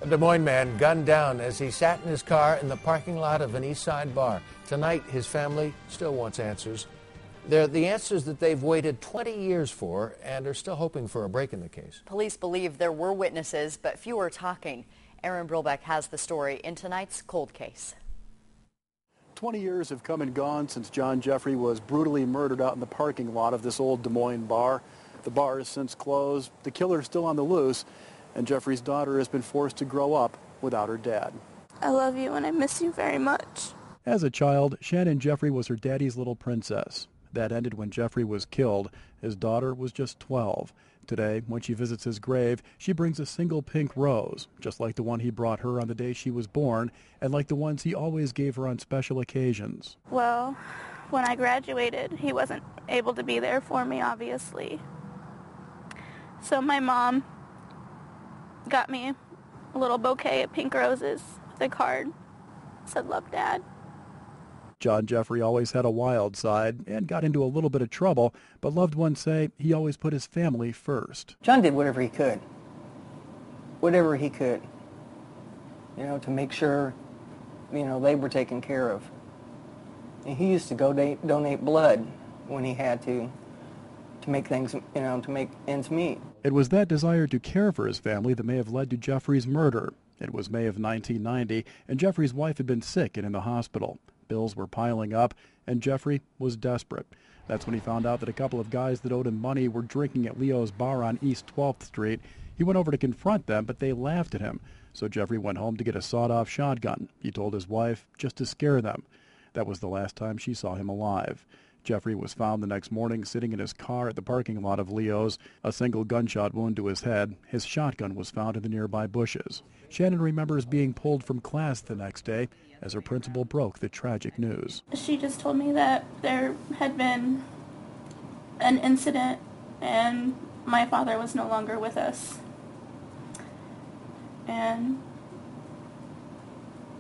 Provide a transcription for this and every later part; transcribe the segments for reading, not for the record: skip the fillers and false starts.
A Des Moines man gunned down as he sat in his car in the parking lot of an East Side bar. Tonight, his family still wants answers. They're the answers that they've waited 20 years for and are still hoping for a break in the case. Police believe there were witnesses, but few are talking. Aaron Brilbeck has the story in tonight's Cold Case. 20 years have come and gone since John Jeffery was brutally murdered out in the parking lot of this old Des Moines bar. The bar has since closed. The killer is still on the loose, and Jeffrey's daughter has been forced to grow up without her dad. I love you and I miss you very much. As a child, Shannon Jeffery was her daddy's little princess. That ended when Jeffrey was killed. His daughter was just 12. Today, when she visits his grave, she brings a single pink rose, just like the one he brought her on the day she was born, and like the ones he always gave her on special occasions. Well, when I graduated, he wasn't able to be there for me, obviously. So my mom got me a little bouquet of pink roses with a card. It said, "Love, Dad." John Jeffery always had a wild side and got into a little bit of trouble, but loved ones say he always put his family first. John did whatever he could, to make sure, they were taken care of. And he used to go donate blood when he had to make things, to make ends meet. It was that desire to care for his family that may have led to Jeffrey's murder. It was May of 1990, and Jeffrey's wife had been sick and in the hospital. Bills were piling up, and Jeffrey was desperate. That's when he found out that a couple of guys that owed him money were drinking at Leo's bar on East 12th Street. He went over to confront them, but they laughed at him. So Jeffrey went home to get a sawed-off shotgun. He told his wife just to scare them. That was the last time she saw him alive. Jeffrey was found the next morning sitting in his car at the parking lot of Leo's. A single gunshot wound to his head. His shotgun was found in the nearby bushes. Shannon remembers being pulled from class the next day as her principal broke the tragic news. She just told me that there had been an incident and my father was no longer with us. And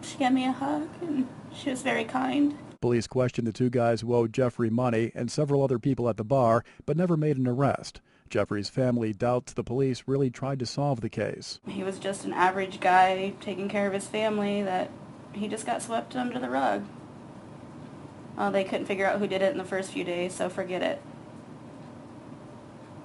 she gave me a hug and she was very kind. Police questioned the two guys who owed Jeffrey money and several other people at the bar, but never made an arrest. Jeffrey's family doubts the police really tried to solve the case. He was just an average guy taking care of his family that he just got swept under the rug. They couldn't figure out who did it in the first few days, so forget it.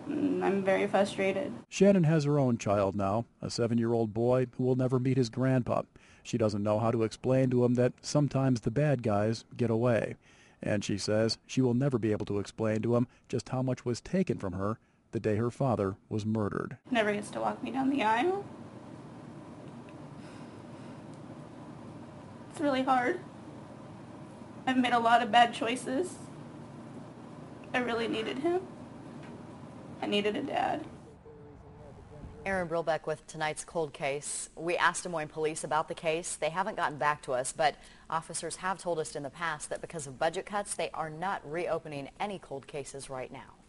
I'm very frustrated. Shannon has her own child now, a 7-year-old boy who will never meet his grandpa. She doesn't know how to explain to him that sometimes the bad guys get away. And she says she will never be able to explain to him just how much was taken from her the day her father was murdered. Never gets to walk me down the aisle. It's really hard. I've made a lot of bad choices. I really needed him. I needed a dad. Aaron Brilbeck with tonight's Cold Case. We asked Des Moines police about the case. They haven't gotten back to us, but officers have told us in the past that because of budget cuts, they are not reopening any cold cases right now.